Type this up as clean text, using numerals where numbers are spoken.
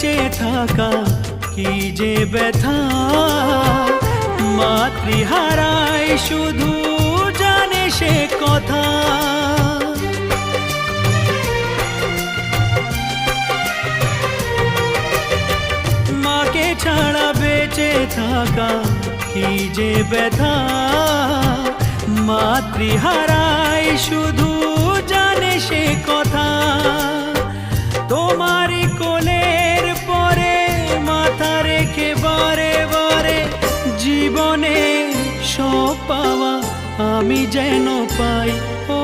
বেঁচে থাকা কি যে ব্যথা, মাতৃহারাই শুধু জানে সে কথা। মাকে ছাড়া বেঁচে থাকা কি যে ব্যথা, মাতৃহারাই শুধু জানে সে কথা। তোমারই কোলের পরে মাথা রেখে বারে বারে জীবনে সব পাওয়া আমি যেন পাই। ও